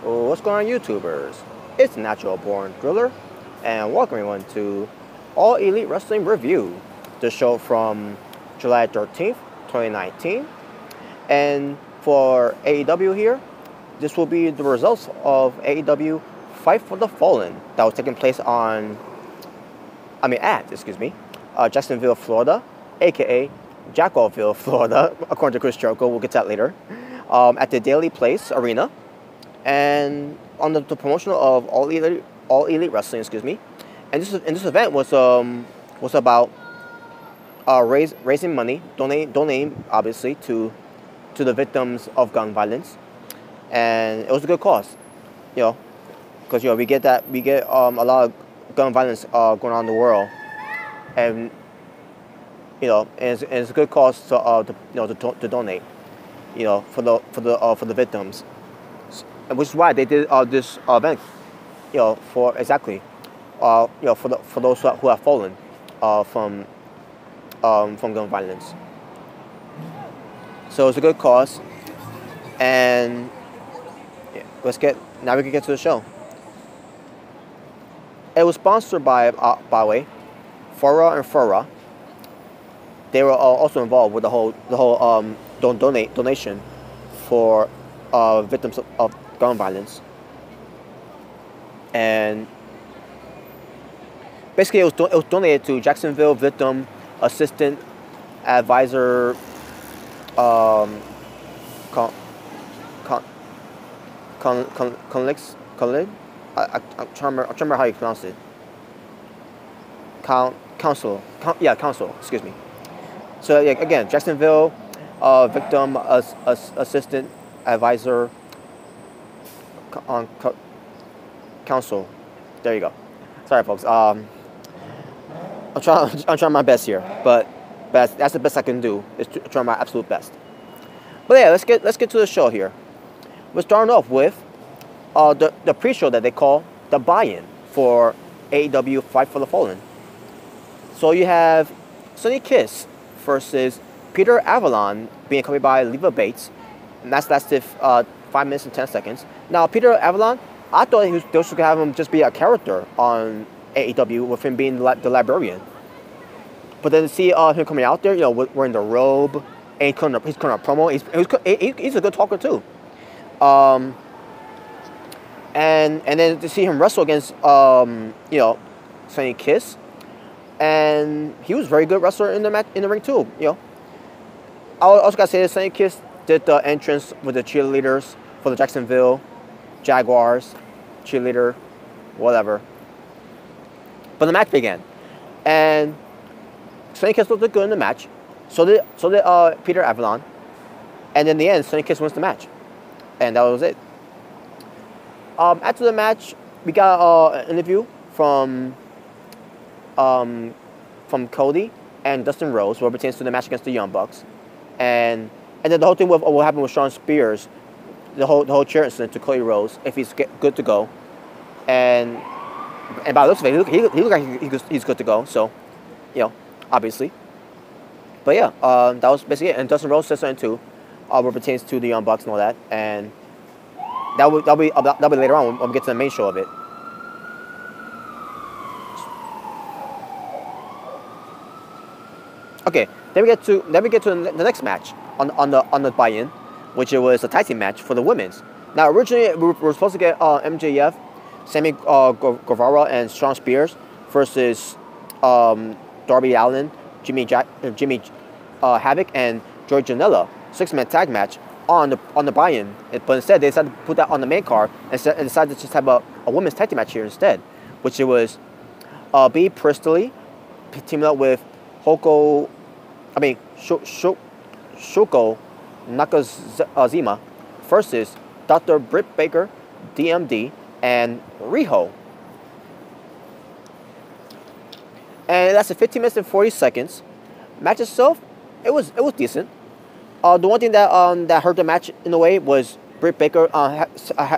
What's going on, YouTubers? It's Natural Born Driller, and welcome everyone to All Elite Wrestling Review, the show from July 13th, 2019. And for AEW here, this will be the results of AEW Fight for the Fallen that was taking place at Jacksonville, Florida, aka Jackalville, Florida, according to Chris Jericho. We'll get to that later. At the Daily Place Arena, and on the promotional of All Elite Wrestling, And this event was about raising money, donating obviously to the victims of gun violence, and it was a good cause, because we get a lot of gun violence going on in the world, and it's a good cause to donate, for the victims, and which is why they did this event, for exactly, for those who have fallen from gun violence. So it's a good cause, and we can get to the show. It was sponsored by the way, Fora and Fora. They were also involved with the whole donation for victims of gun violence, and basically it was donated to Jacksonville Victim Assistant Advisor I'm trying to remember how you pronounce it. Council. Excuse me. So again, Jacksonville Victim Assistant Advisor Council. There you go. Sorry, folks. I'm trying my best here, but that's the best I can do, is to try my absolute best. But yeah, let's get to the show here. We're starting off with the pre-show that they call the buy-in for AEW Fight for the Fallen. So you have Sonny Kiss versus Peter Avalon being accompanied by Leva Bates, and that's lasted 5 minutes and 10 seconds. Now, Peter Avalon, I thought they should have him just be a character on AEW with him being the librarian. But then to see him coming out there, wearing the robe, and he's cutting a promo. He's a good talker too. And then to see him wrestle against Sonny Kiss, and he was a very good wrestler in the ring too. I also gotta say that Sonny Kiss did the entrance with the cheerleaders for the Jacksonville Jaguars, cheerleader, whatever. But the match began, and Sonny Kiss looked good in the match. So did Peter Avalon, and in the end, Sonny Kiss wins the match, and that was it. After the match, we got an interview from Cody and Dustin Rhodes, what pertains to the match against the Young Bucks, and then the whole thing with what happened with Shawn Spears, the whole chair incident to Cody Rhodes, if he's good to go, and by the looks of it, he looked like he's good to go. So, obviously. But yeah, that was basically it. And Dustin Rhodes said something too, what pertains to the Young Bucks and all that, and that'll be later on when we get to the main show of it. Okay, then we get to the next match on the buy-in, which it was a tag team match for the women's. Now originally we were supposed to get MJF, Sammy Guevara, and Shawn Spears versus Darby Allin, Jimmy Havoc, and Joey Janela, 6-man tag match on the buy-in. But instead they decided to put that on the main card and decided to just have a women's tag team match here instead, which it was Bea Priestley teaming up with Shoko Nakazima versus Dr. Britt Baker, DMD, and Riho. And that's 15 minutes and 40 seconds. Match itself, it was decent. The one thing that hurt the match in a way was Britt Baker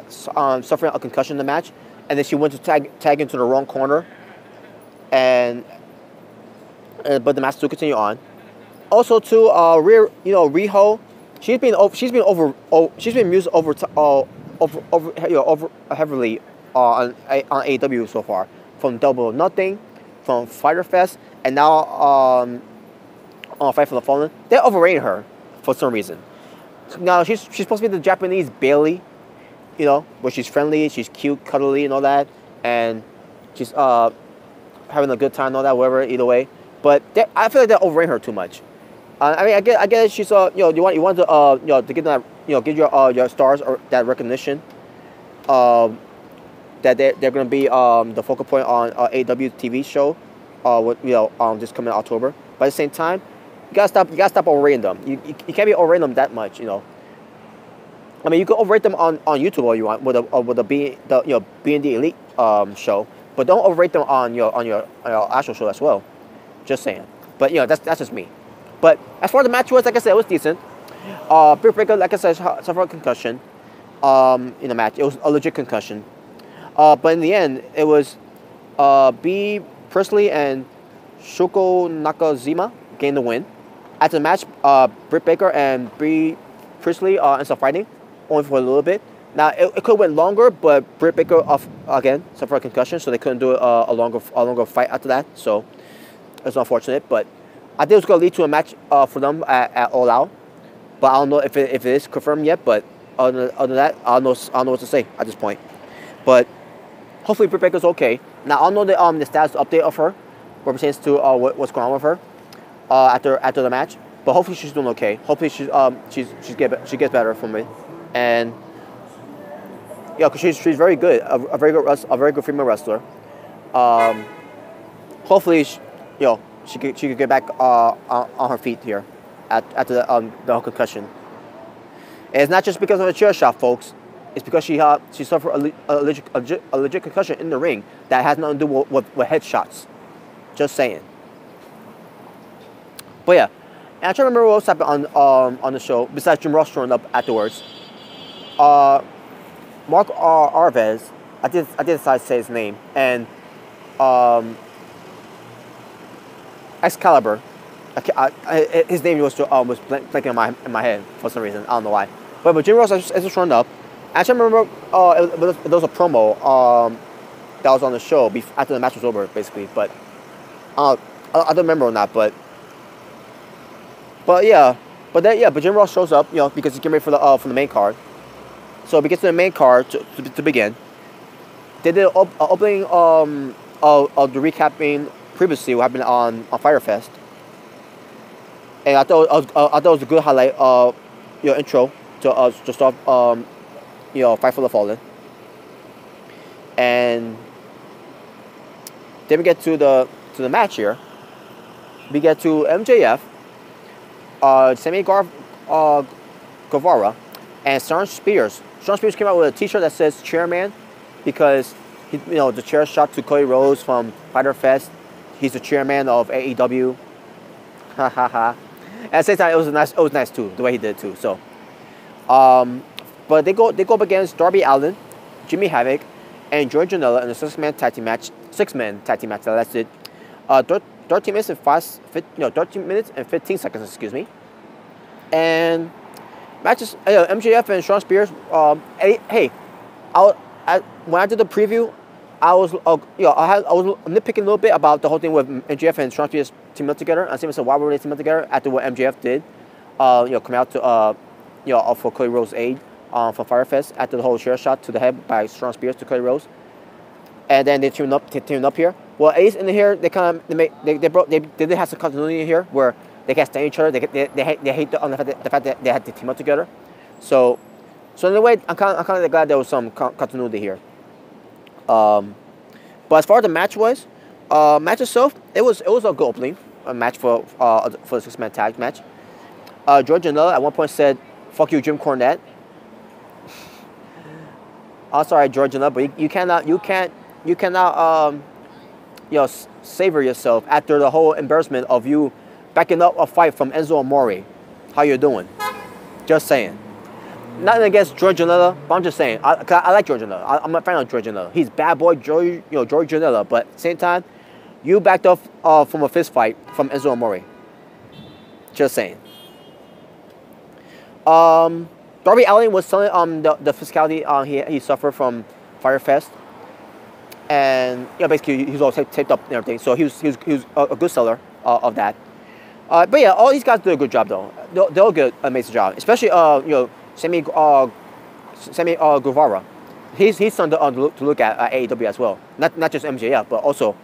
suffering a concussion in the match, and then she went to tag into the wrong corner, and but the match still continued on. Also, too, Riho, she's been used over heavily on AEW so far, from Double or Nothing, from Fyter Fest, and now on Fight for the Fallen. They overrated her for some reason. Now she's supposed to be the Japanese Bailey, where she's friendly, she's cute, cuddly, and all that, and she's having a good time and all that, whatever. Either way, but I feel like they're overrating her too much. I mean, I get she's you want to to get that give your stars or that recognition, that they're gonna be the focal point on AEW TV show, this coming October. But at the same time, you gotta stop overrating them. You can't be overrating them that much, I mean, you can overrate them on YouTube all you want with the B&D Elite show, but don't overrate them on your actual show as well. Just saying. But that's just me. But as far as the match was, like I said, it was decent. Britt Baker, like I said, suffered a concussion in the match. It was a legit concussion. But in the end, it was B. Priestley and Shoko Nakajima gained the win. After the match, Britt Baker and B. Priestley ended up fighting, only for a little bit. Now, it could have went longer, but Britt Baker, again, suffered a concussion, so they couldn't do a longer fight after that. So it's unfortunate, but I think it was going to lead to a match for them at All Out. But I don't know if it is confirmed yet. But other than that, I don't know what to say at this point. But hopefully Britt Baker's okay. Now I don't know the status update of her, what pertains to what's going on with her after the match. But hopefully she's doing okay. Hopefully she gets better from it. And because she's very good, a very good female wrestler. Hopefully she could get back on her feet here after the whole concussion. And it's not just because of a chair shot, folks. It's because she suffered a legit concussion in the ring that has nothing to do with headshots. Just saying. But yeah, and I try to remember what else happened on the show besides Jim Ross showing up afterwards. Mark Arvez, I did decide to say his name, and Excalibur. His name was blanking in my head for some reason. I don't know why. But Jim Ross is just showing up. I actually remember there was a promo that was on the show after the match was over, basically. But I don't remember on that. But Jim Ross shows up, because he's getting ready for the main card. So we get to the main card to begin. They did an opening of the recapping previously what happened on Fyter Fest. And I thought it was a good highlight intro to start Fight for the Fallen. And then we get to the match here. We get to MJF, Sammy Guevara, and Shawn Spears. Shawn Spears came out with a T-shirt that says "Chairman," because the chair shot to Cody Rhodes from Fyter Fest. He's the chairman of AEW. Ha ha ha. At the same time, it was nice too, the way he did it too. So, but they go up against Darby Allin, Jimmy Havoc, and Joey Janela in a six-man tag team match that lasted 13 minutes and 15 seconds, excuse me. And matches, MJF and Shawn Spears. Hey, when I did the preview, I was nitpicking a little bit about the whole thing with MJF and Shawn Spears teaming up together. I said, why were they teaming up together after what MJF did? Coming out to for Cody Rhodes' aid from Fyter Fest after the whole chair shot to the head by Shawn Spears to Cody Rhodes, and then they teamed up here. Well, at least in here they did have some continuity in here where they can't stand each other. They hate the fact that they had to team up together. So in a way, I'm kind of glad there was some continuity here. But as far as the match was, match itself, it was a good opening, a match for the six-man tag match. George Janela at one point said, "Fuck you, Jim Cornette." I'm sorry, George Janela, but you cannot savor yourself after the whole embarrassment of you backing up a fight from Enzo Amore. How you doing? Just saying. Nothing against George Janela, but I'm just saying. I like George Janela. I'm a fan of George Janela. He's bad boy George Janela, but at the same time, you backed off from a fist fight from Enzo Amore. Just saying. Darby Allin was selling the physicality he suffered from Firefest, and basically he was all taped up and everything. So he was a good seller of that. But yeah, all these guys did a good job though. They'll get an amazing job, especially Sammy Guevara. He's something to look at AEW as well. Not just MJF, but also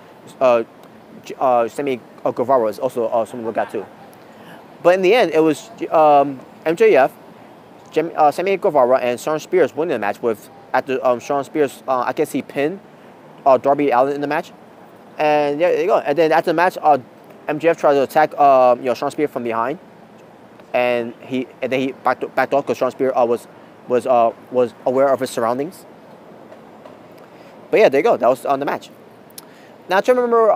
Sammy Guevara is also something to look at too. But in the end, it was MJF, Sammy Guevara, and Shawn Spears winning the match. With after Shawn Spears, I guess he pinned Darby Allin in the match, and yeah, there you go. And then after the match, MJF tried to attack Shawn Spears from behind, and then he backed off because Shawn Spears was aware of his surroundings. But yeah, there you go. That was on the match. Now, I try to remember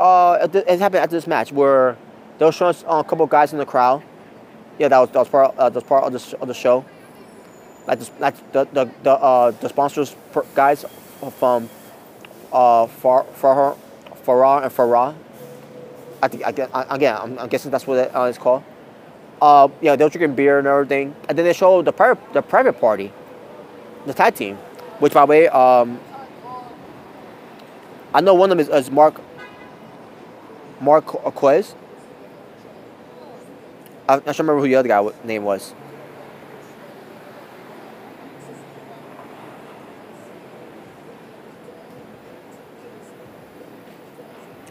it happened after this match where they were showing a couple of guys in the crowd. Yeah, that was part of the show. Like the sponsors guys from Farah and Farah. I think I'm guessing that's what it's called. Yeah, they were drinking beer and everything, and then they showed the private party, the tag team, which by the way, I know one of them is Mark Quez. I don't remember who the other guy's name was.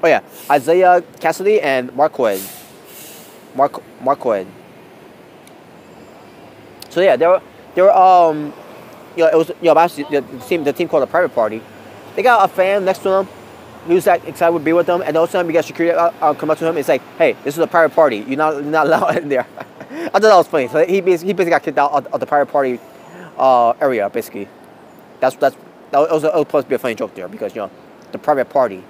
Oh yeah, Isaiah Cassidy and Marquez. Marquez. So yeah, they were it was the team called the Private Party. They got a fan next to them who's like excited to be with them, and all of a sudden we got security come up to him. It's like, hey, this is a private party. You're not allowed in there. I thought that was funny. So he basically got kicked out of the private party area. Basically, that was supposed to be a funny joke there because the private party.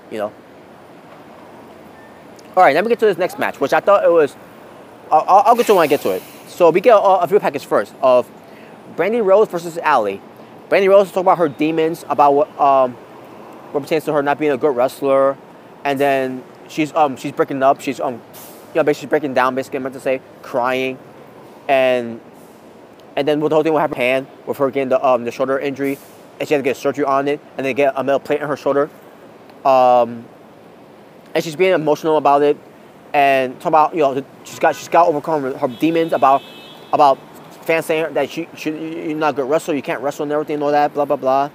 All right, let me get to this next match, which I thought it was. I'll get to it when I get to it. So we get a video package first of Brandy Rose versus Allie. Brandy Rose talking about her demons, about what pertains to her not being a good wrestler, and then she's breaking up. She's basically breaking down. Basically, I meant to say crying, and then with the whole thing what happened with her hand with her getting the shoulder injury, and she had to get surgery on it, and then get a metal plate in her shoulder, and she's being emotional about it, and talking about she's got to overcome her demons about fans saying that you're not a good wrestler, you can't wrestle and everything and all that, blah blah blah.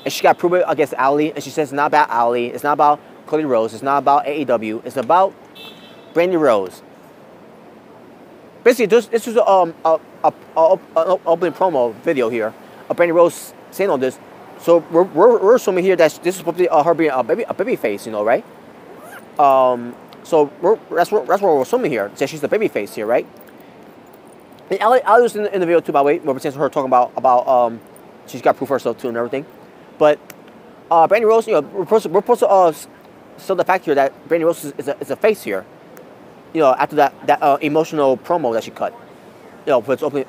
And she got to prove it against Allie, and she says it's not about Allie, it's not about Cody Rhodes, it's not about AEW, it's about Brandy Rose. Basically, this is an opening promo video here of Brandy Rose saying all this. So we're assuming here that this is supposed to be her being a baby face, right? So that's what we're assuming here. That she's the baby face here, right? And Allie was in the video too, by the way, where it her talking about she's got proof for herself too and everything. But Brandy Rose, we're supposed to sell the fact here that Brandy Rose is a face here. After that emotional promo that she cut, for its opening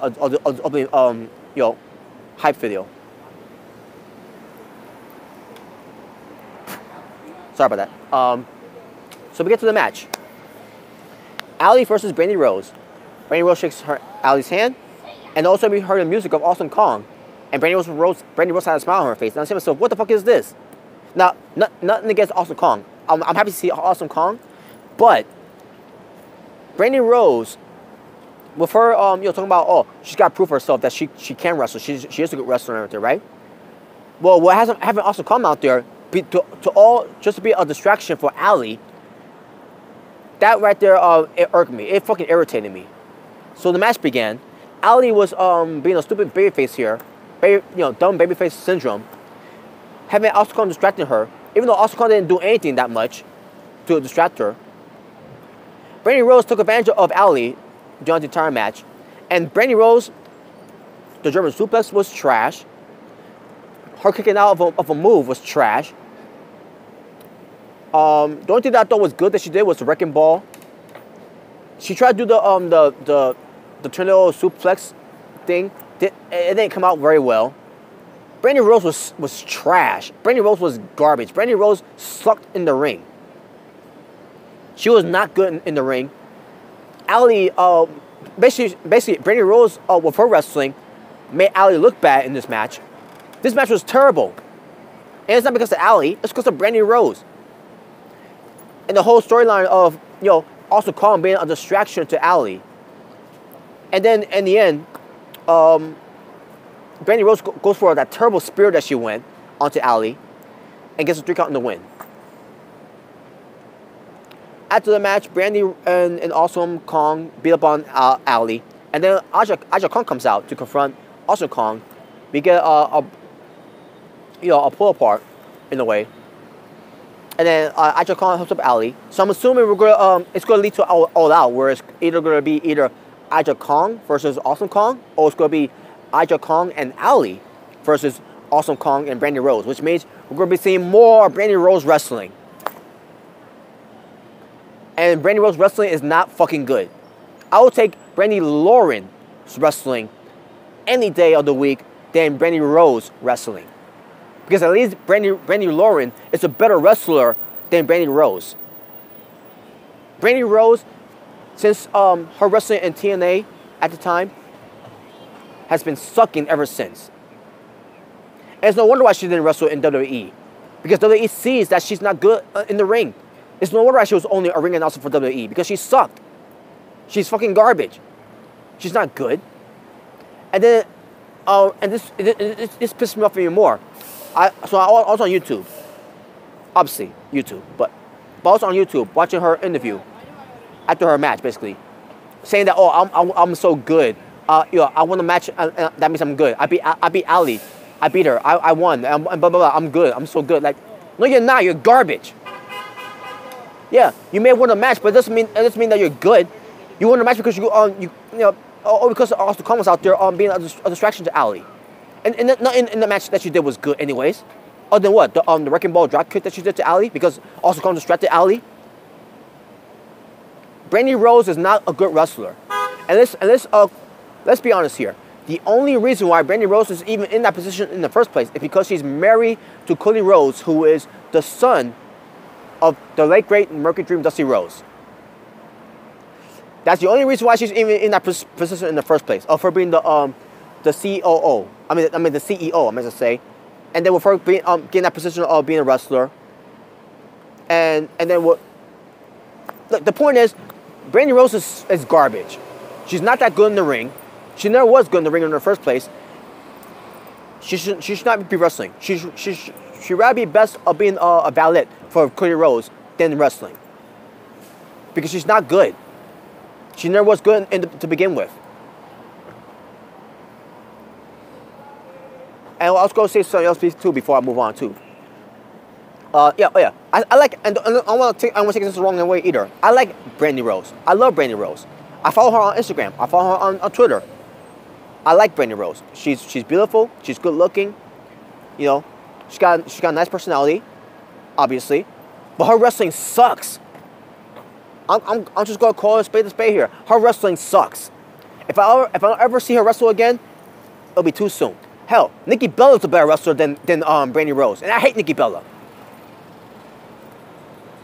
hype video. Sorry about that. So we get to the match. Allie versus Brandy Rose. Brandy Rose shakes Allie's hand, and also we heard the music of Awesome Kong. And Brandy Rose had a smile on her face. And I'm saying to myself, what the fuck is this? Now, nothing against Awesome Kong. I'm happy to see Awesome Kong, but Brandy Rose, with her, talking about, she's got proof of herself that she can wrestle. She is a good wrestler and everything, right? Well, what having Awesome Kong out there just to be a distraction for Allie, that right there, it irked me. It fucking irritated me. So the match began. Allie was being a stupid babyface here, dumb babyface syndrome, having Awesome Kong distracting her, even though Awesome Kong didn't do anything that much to distract her. Brandy Rose took advantage of Allie during the entire match, and Brandy Rose, the German suplex was trash. Her kicking out of a move was trash. The only thing that I thought was good that she did was the wrecking ball. She tried to do the tornado suplex thing. It didn't come out very well. Brandy Rose was trash. Brandy Rose was garbage. Brandy Rose sucked in the ring. She was not good in the ring. Allie, basically, Brandy Rose with her wrestling made Allie look bad in this match. This match was terrible. And it's not because of Allie, it's because of Brandy Rose. And the whole storyline of, also Kong being a distraction to Allie. And then in the end, Brandy Rose goes for that terrible spear that she went onto Allie and gets a 3 count in the win. After the match, Brandy and Awesome Kong beat up on Allie. And then Aja Kong comes out to confront Awesome Kong. We get a pull apart in a way. And then Aja Kong helps up Allie. So I'm assuming it's gonna lead to all out, where it's either gonna be Aja Kong versus Awesome Kong, or it's gonna be Aja Kong and Allie versus Awesome Kong and Brandy Rose, which means we're gonna be seeing more Brandy Rose wrestling. And Brandy Rose wrestling is not fucking good. I will take Brandy Lauren's wrestling any day of the week than Brandy Rose wrestling. Because at least Brandy Lauren is a better wrestler than Brandy Rose. Brandy Rose, since her wrestling in TNA at the time, has been sucking ever since. And it's no wonder why she didn't wrestle in WWE. Because WWE sees that she's not good in the ring. It's no wonder why she was only a ring announcer for WWE. Because she sucked. She's fucking garbage. She's not good. And then, and this pissed me off even more. I was on YouTube. Obviously, YouTube. But I was on YouTube watching her interview after her match, basically. Saying that, I'm so good. I won the match, that means I'm good. I beat Allie. I beat her. I won. And blah, blah, blah. I'm good. I'm so good. Like, no, you're not. You're garbage. Yeah, you may have won a match, but it doesn't mean that you're good. You won a match because because Austin Kong was out there being a distraction to Allie. And in the match that she did was good anyways. Other than what? The wrecking ball drop kick that she did to Allie because Austin Kong distracted Allie. Brandy Rose is not a good wrestler. And let's be honest here. The only reason why Brandy Rose is even in that position in the first place is because she's married to Cody Rhodes, who is the son of the late great Mercury Dream Dusty Rhodes. That's the only reason why she's even in that position in the first place. Of her being the COO. I mean the CEO. I meant to say, and then with her being getting that position of being a wrestler. And then what? Look, the point is, Brandy Rose is garbage. She's not that good in the ring. She never was good in the ring in the first place. She should not be wrestling. She'd rather be best of being a valet for Cody Rhodes than wrestling. Because she's not good. She never was good to begin with. And I was going to say something else too before I move on too. I like, and I want to take this the wrong way either. I like Brandy Rose. I love Brandy Rose. I follow her on Instagram. I follow her on Twitter. I like Brandy Rose. She's beautiful. She's good looking. She's got a nice personality, obviously, but her wrestling sucks. I'm just gonna call it a spade here. Her wrestling sucks. If I ever see her wrestle again, it'll be too soon. Hell, Nikki Bella's a better wrestler than Brandy Rose, and I hate Nikki Bella.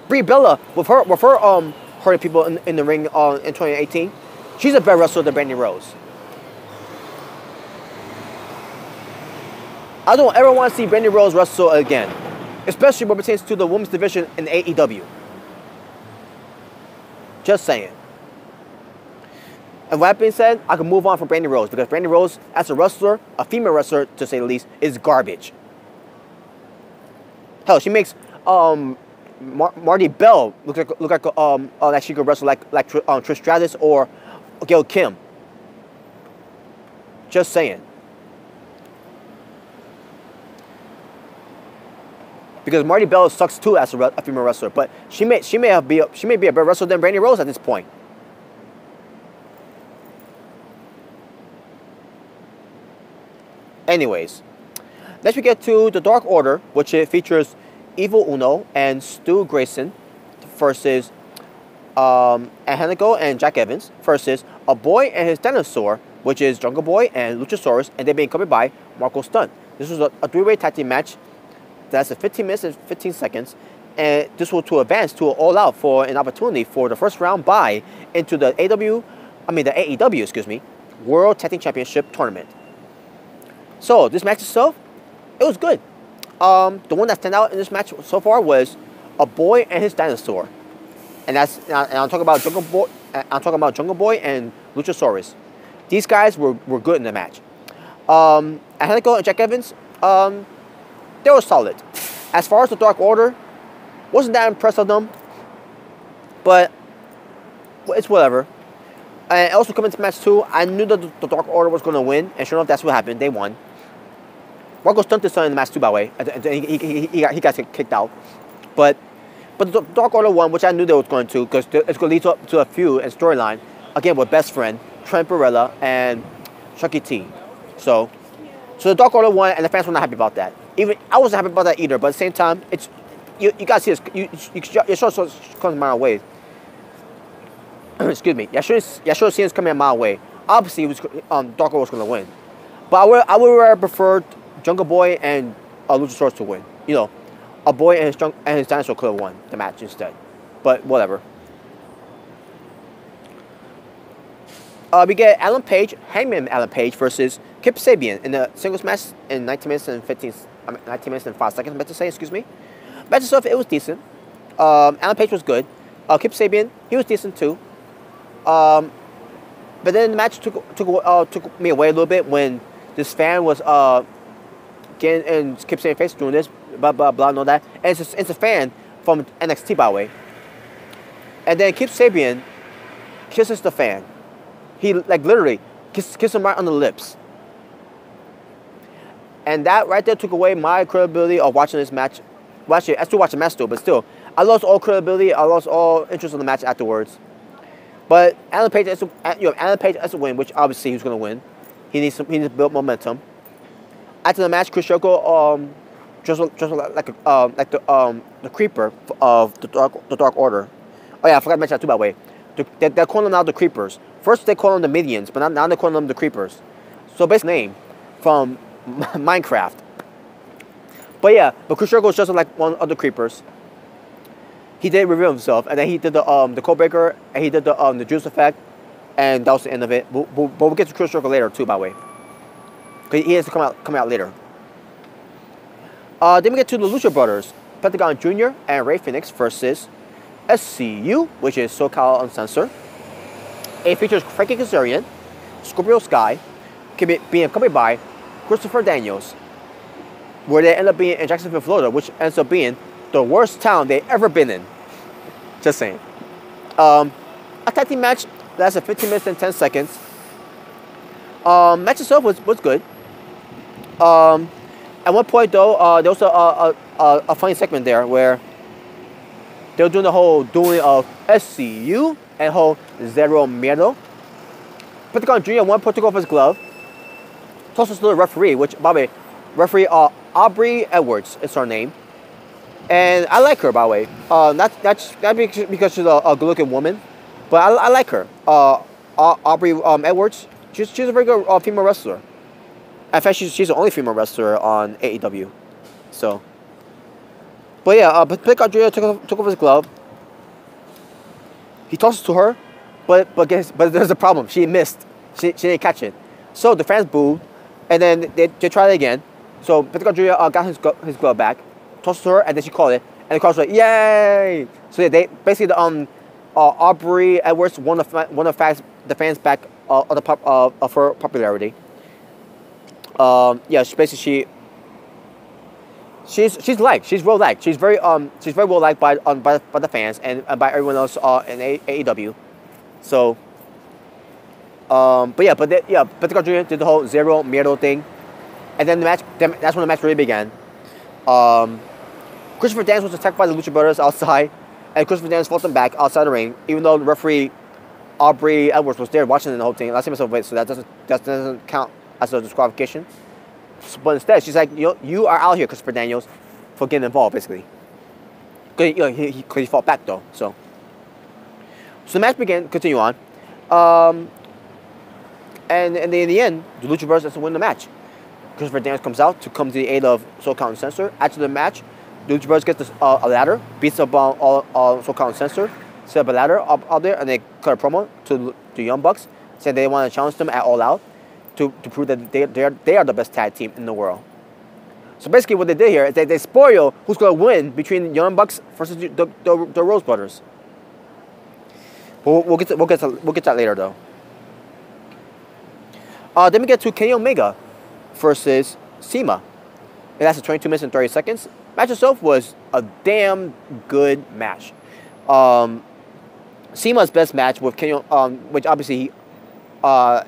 Brie Bella with her hurting people in the ring in 2018, she's a better wrestler than Brandy Rose. I don't ever want to see Brandy Rose wrestle again, especially when it pertains to the women's division in AEW. Just saying. And with that being said, I can move on from Brandy Rose because Brandy Rose, as a wrestler, a female wrestler to say the least, is garbage. Hell, she makes Marty Bell look like that she could wrestle like Trish Stratus or Gail Kim. Just saying. Because Marty Bell sucks too as a female wrestler, but she may be a better wrestler than Brandy Rose at this point. Anyways, next we get to the Dark Order, which it features Evil Uno and Stu Grayson versus Angelico and Jack Evans versus A Boy and His Dinosaur, which is Jungle Boy and Luchasaurus, and they're being covered by Marco Stunt. This was a three-way tag team match. That's 15 minutes and 15 seconds, and this will to advance to All Out for an opportunity for the first round bye into the AEW, World Tag Team Championship Tournament. So this match itself, it was good. The one that stand out in this match so far was a boy and his dinosaur, and I'm talking about Jungle Boy. I'm talking about Jungle Boy and Luchasaurus. These guys were good in the match. Angelico and Jack Evans, they were solid. As far as the Dark Order, wasn't that impressed with them, but it's whatever. And also coming to match 2, I knew that the Dark Order was going to win, and sure enough, that's what happened. They won. Marco stunned his son in the match 2, by the way. He got kicked out. But the Dark Order won, which I knew they was going to, because it's going to lead to a feud and storyline, again, with Best Friend, Trent Barella, and Chucky T. So the Dark Order won, and the fans were not happy about that. Even I wasn't happy about that either, but at the same time, it's you gotta see this. Your show comes a mile away. Excuse me. You should have seen this coming a mile away. Obviously, it was Dark Order was going to win, but I would have preferred Jungle Boy and Luchasaurus to win. You know, a boy and his dinosaur could have won the match instead, but whatever. We get Hangman Alan Page versus Kip Sabian in the singles match in 19 minutes and 19 minutes and 5 seconds. I meant to say, excuse me. Match itself, it was decent. Alan Page was good. Kip Sabian, he was decent too. But then the match took me away a little bit when this fan was getting in Kip Sabian's face doing this, blah blah blah, and all that. And it's a fan from NXT, by the way. And then Kip Sabian kisses the fan. He literally kissed him right on the lips. And that right there took away my credibility of watching this match. Well, actually, I still watch the match still, but still, I lost all credibility. I lost all interest in the match afterwards. But Alan Page has to win, which obviously he's going to win. He needs to build momentum. After the match, Chris Jericho just like the creeper of the Dark Order. Oh yeah, I forgot to mention that too, by the way. They're calling them now the Creepers. First they call them the Minions, but now they're calling them the Creepers. So basically, name from Minecraft. But yeah, Chris Jericho was just like one of the Creepers. He did reveal himself, and then he did the Codebreaker, and he did the Juice Effect, and that was the end of it. But we'll get to Chris Jericho later too, by the way. Cause he has to come out later. Then we get to the Lucha Brothers, Pentagon Jr. and Rey Fenix versus SCU, which is SoCal Uncensored. It features Frankie Kazarian, Scorpio Sky, being accompanied by Christopher Daniels, where they end up being in Jacksonville, Florida, which ends up being the worst town they've ever been in. Just saying. A tag team match lasted 15 minutes and 10 seconds. Match itself was good. At one point, though, there was a funny segment there where they were doing the whole dueling of SCU and whole Zero Miedo. Pentagon Jr. at one point took off his glove, tossed it to the referee, which, by the way, referee Aubrey Edwards is her name. And I like her, by the way. Not because she's a good-looking woman, but I like her. Aubrey Edwards, she's a very good female wrestler. In fact, she's the only female wrestler on AEW. So, but yeah, but Pentagon Jr. took off his glove. He tossed it to her, but there's a problem. She missed. She didn't catch it. So the fans booed, and then they tried it again. So Pentagon Jr. got his glove back, tossed it to her, and then she called it, and the crowd was like, "Yay!" So yeah, they basically Aubrey Edwards won the fans back of her popularity. Yeah, she's liked. She's well liked. She's very well liked by the fans and by everyone else in AEW. So, Pentagon Jr. did the whole Zero Miedo thing, and then that's when the match really began. Christopher Daniels was attacked by the Lucha Brothers outside, and Christopher Daniels fought them back outside the ring, even though the referee Aubrey Edwards was there watching the whole thing. Last time I saw it, so that doesn't count as a disqualification. But instead, she's like, you are out here, Christopher Daniels, for getting involved, basically. He fought back, though. So the match began, continue on. And in the end, the Lucha Brothers has to win the match. Christopher Daniels comes out to come to the aid of SoCal Uncensored. After the match, the Lucha Brothers get a ladder, beats up on all SoCal Uncensored, set up a ladder out there, and they cut a promo to the Young Bucks, saying they want to challenge them at All Out to prove that they are the best tag team in the world. So basically, what they did here is they spoil who's going to win between Young Bucks versus the Rose Brothers. But we'll get to that later though. Then we get to Kenny Omega versus CIMA. It lasted 22 minutes and 30 seconds. Match itself was a damn good match. CIMA's best match with Kenny, which obviously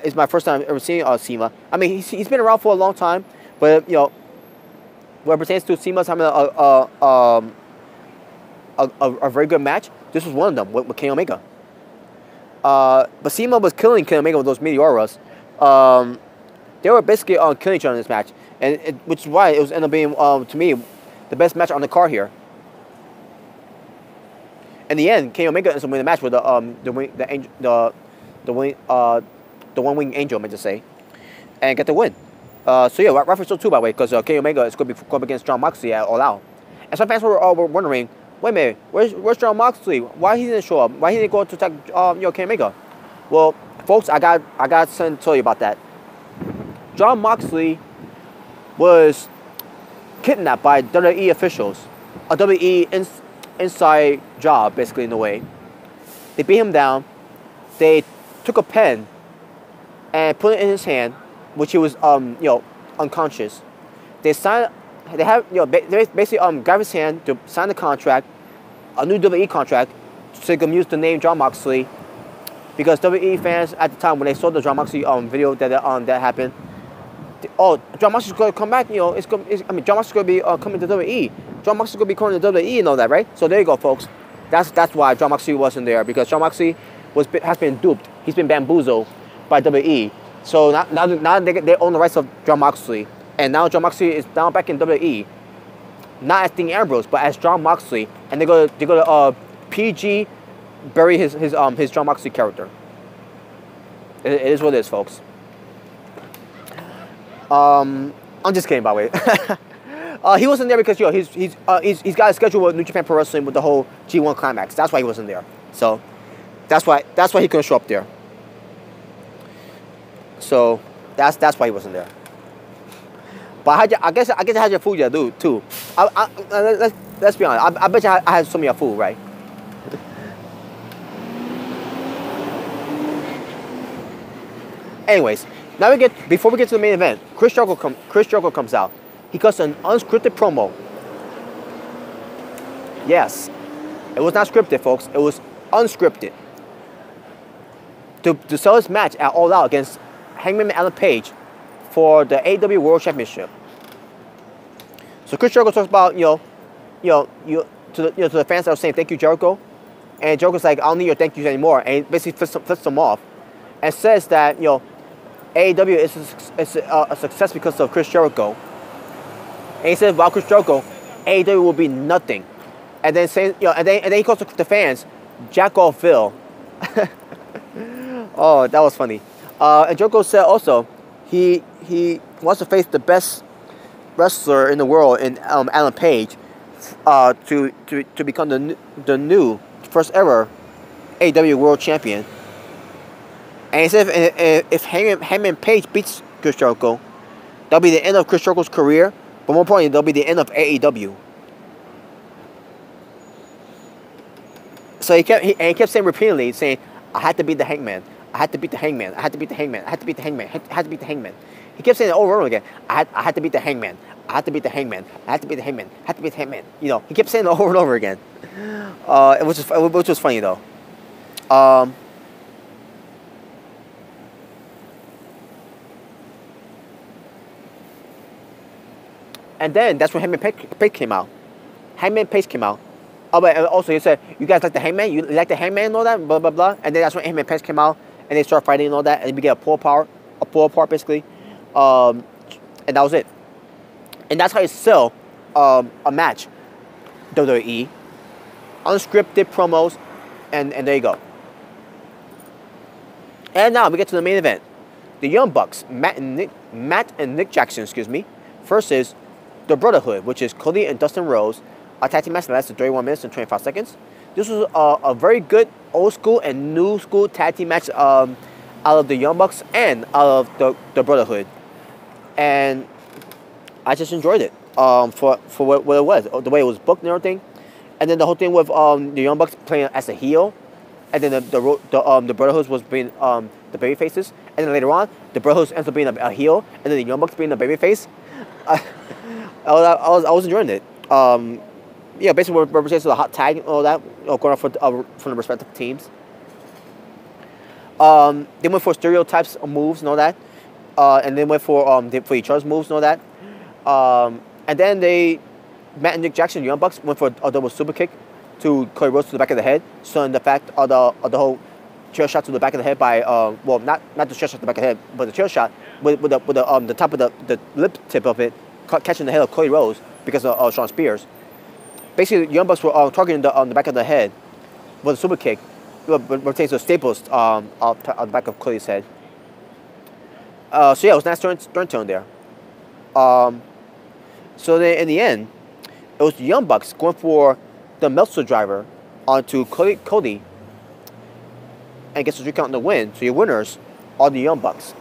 is my first time ever seeing CIMA. I mean, he's been around for a long time, but you know, when it pertains to CIMA's having a very good match, this was one of them with Kenny Omega. But CIMA was killing Kenny Omega with those meteoras. They were basically killing each other in this match, and which is why it was ended up being to me the best match on the card here. In the end, Kenny Omega ends up winning the match with the one-wing angel, I meant to say, and get the win. So yeah, reference so too, by the way, because Kenny Omega is going to be going up against Jon Moxley at All Out. And some fans were wondering, wait a minute, where's Jon Moxley? Why he didn't show up? Why he didn't go to attack Kenny Omega? Well, folks, I got something to tell you about that. Jon Moxley was kidnapped by WWE officials, a WWE inside job, basically, in a way. They beat him down. They took a pen and put it in his hand, which he was unconscious. They basically grabbed his hand to sign the contract, a new WWE contract, so they could use the name Jon Moxley, because WWE fans at the time, when they saw the Jon Moxley video that happened, Jon Moxley's going to come back. Jon Moxley's going to be coming to WWE. Jon Moxley's going to be coming to WWE and all that, right? So there you go, folks. That's why Jon Moxley wasn't there, because Jon Moxley has been duped. He's been bamboozled by WWE. So now they own the rights of Jon Moxley, and now Jon Moxley is now back in WWE, not as Dean Ambrose, but as Jon Moxley, and they go to PG bury his Jon Moxley character. It is what it is, folks. I'm just kidding, by the way. He wasn't there because he's got a schedule with New Japan Pro Wrestling with the whole G1 Climax. That's why he wasn't there. So that's why he couldn't show up there. So that's why he wasn't there. But I guess I had your food, yeah, dude, too. Let's be honest. I bet you I had some of your food, right? Anyways, before we get to the main event, Chris Jericho comes out. He cuts an unscripted promo. Yes, it was not scripted, folks. It was unscripted. To sell his match at All Out against Hangman Adam Page for the AEW World Championship. So Chris Jericho talks about to the fans that were saying thank you, Jericho, and Jericho's like, I don't need your thank yous anymore, and he basically flips them off, and says that AEW is a success because of Chris Jericho. And he said, without Chris Jericho, AEW will be nothing. And then saying, and then he calls the fans Jackoffville. Oh, that was funny. And Jericho said also he wants to face the best wrestler in the world in Adam Page to become the new first ever AEW World Champion. And he said if Hangman Page beats Chris Jericho, that'll be the end of Chris Jericho's career, but more importantly, that'll be the end of AEW. So he kept saying repeatedly, saying, I had to beat the Hangman. I had to beat the Hangman. I had to beat the Hangman. I had to beat the Hangman. I had to beat the Hangman. He kept saying it over and over again. I had to beat the Hangman. I had to beat the Hangman. I had to beat the Hangman. I had to beat the Hangman. He kept saying it over and over again. Which was funny though. And then that's when Hangman Page came out. Hangman Page came out. Oh, but also he said, you guys like the Hangman? You like the Hangman and all that? Blah, blah, blah. And then that's when Hangman Page came out, and they started fighting and all that, and we get a pull apart basically. And that was it. And that's how you sell a match, WWE. Unscripted promos, and there you go. And now we get to the main event. The Young Bucks, Matt and Nick Jackson, versus the Brotherhood, which is Cody and Dustin Rhodes. A tag team match that lasted 31 minutes and 25 seconds. This was a very good old school and new school tag team match out of the Young Bucks and out of the Brotherhood, and I just enjoyed it. For what it was, the way it was booked and everything, and then the whole thing with the Young Bucks playing as a heel, and then the Brotherhood was being the baby faces, and then later on the Brotherhood ends up being a heel, and then the Young Bucks being the baby face. I was enjoying it. Yeah, basically represents the hot tag and all that, going off from the respective teams. They went for stereotypes of moves and all that, and they went for each other's moves and all that. And then Matt and Nick Jackson, Young Bucks, went for a double super kick to Cody Rhodes to the back of the head, showing the fact of the whole chair shot to the back of the head by well, not the chair shot to the back of the head, but the chair shot with the top of the lip tip of it catching the head of Cody Rhodes because of Shawn Spears. Basically, the Young Bucks were targeting the back of the head with a super kick, pertains to staples on the back of Cody's head. So yeah, it was nice turn there. So then in the end, it was the Young Bucks going for the Meltzer driver onto Cody and gets the 3 count in the win. So your winners are the Young Bucks.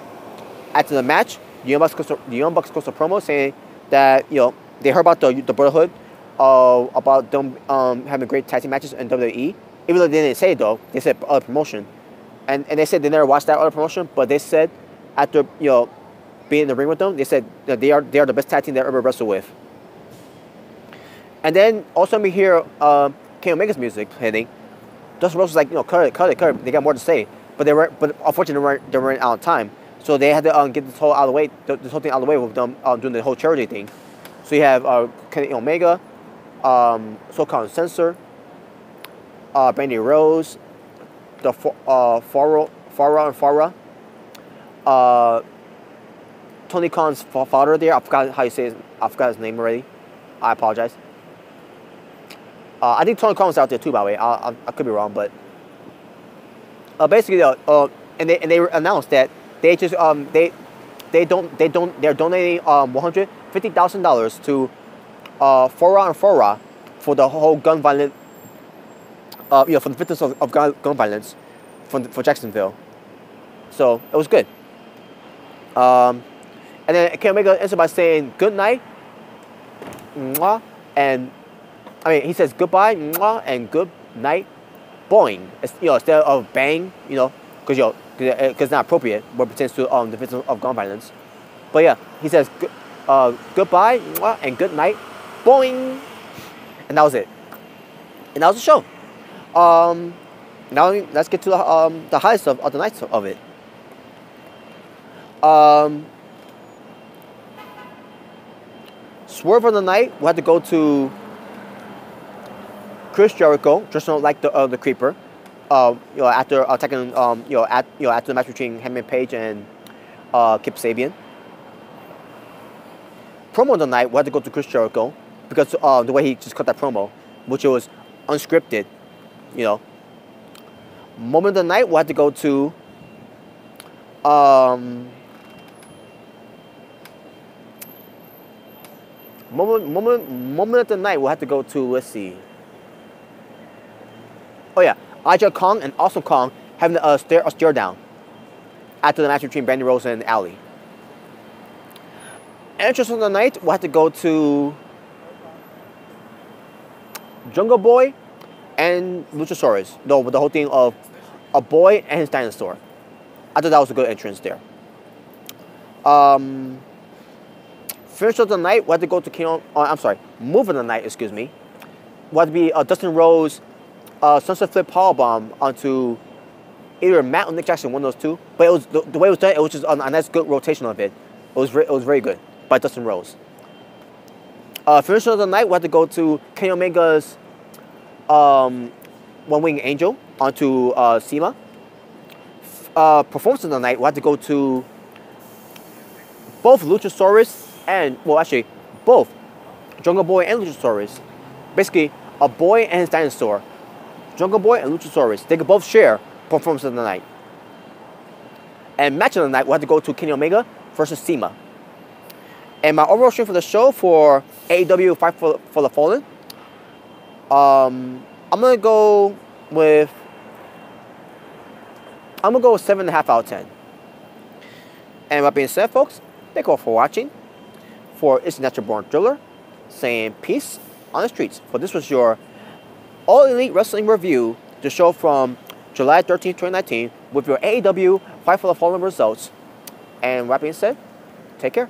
After the match, the Young Bucks goes to promo saying that they heard about the Brotherhood, about them having great tag team matches in WWE. Even though they didn't say it though, they said other promotion, and they said they never watched that other promotion, but they said after being in the ring with them, they said that they are the best tag team they ever wrestled with. And then also we hear Kenny Omega's music hitting. Dustin Rhodes was like, cut it. They got more to say, but unfortunately they weren't out of time, so they had to get this whole out of the way, this whole thing out of the way with them doing the whole charity thing. So you have Kenny Omega, So-Called Censor, Brandy Rose, the Farah, Tony Khan's father there. I forgot how you say I forgot his name already. I apologize. I think Tony Khan was out there too, by the way. I could be wrong, but basically, and they announced that they just they're donating $150,000 to Farah for the whole gun violence. For the victims of gun violence for Jacksonville. So it was good. And then Kenny Omega ends by saying good night, mwah, and he says goodbye, mwah, and good night, boing. Instead of bang, because it's not appropriate, but pertains to the victims of gun violence. But yeah, he says goodbye, mwah, and good night, boing, and that was it. And that was the show. Now let's get to the highest of the nights of it. Swerve of the night, we had to go to Chris Jericho, just like the Creeper. After attacking, after the match between Hangman Page and Kip Sabian. Promo of the night, we had to go to Chris Jericho because the way he just cut that promo, which was unscripted. Moment of the night, we had to go to moment of the night, we'll have to go to, let's see. Oh yeah, Aja Kong and Awesome Kong having a stare down after the match between Brandy Rose and Ali. Entrance of the night, we'll have to go to Jungle Boy and Luchasaurus. The whole thing of a boy and his dinosaur. I thought that was a good entrance there. Finish of the night, we had to go to move of the night, excuse me. We had to be Dustin Rhodes, sunset flip powerbomb onto either Matt or Nick Jackson, one of those two. But it was the way it was done, it was just a nice good rotation of it. It was very good by Dustin Rhodes. Finish of the night, we had to go to Kenny Omega's One Wing Angel onto Sema. Performance of the night, we had to go to both Luchasaurus and, both Jungle Boy and Luchasaurus. Basically, a boy and his dinosaur. Jungle Boy and Luchasaurus. They could both share performance of the night. And match of the night, we had to go to Kenny Omega versus Sema. And my overall stream for the show for AEW Fight for the Fallen, I'm going to go with I'm going to go with 7.5 out of 10. And with that being said, folks, thank you all for watching. For It's Natural Born Thriller, saying peace on the streets. But this was your All Elite Wrestling review, the show from July 13th, 2019, with your AEW Fight for the Fallen results. And with that being said, take care.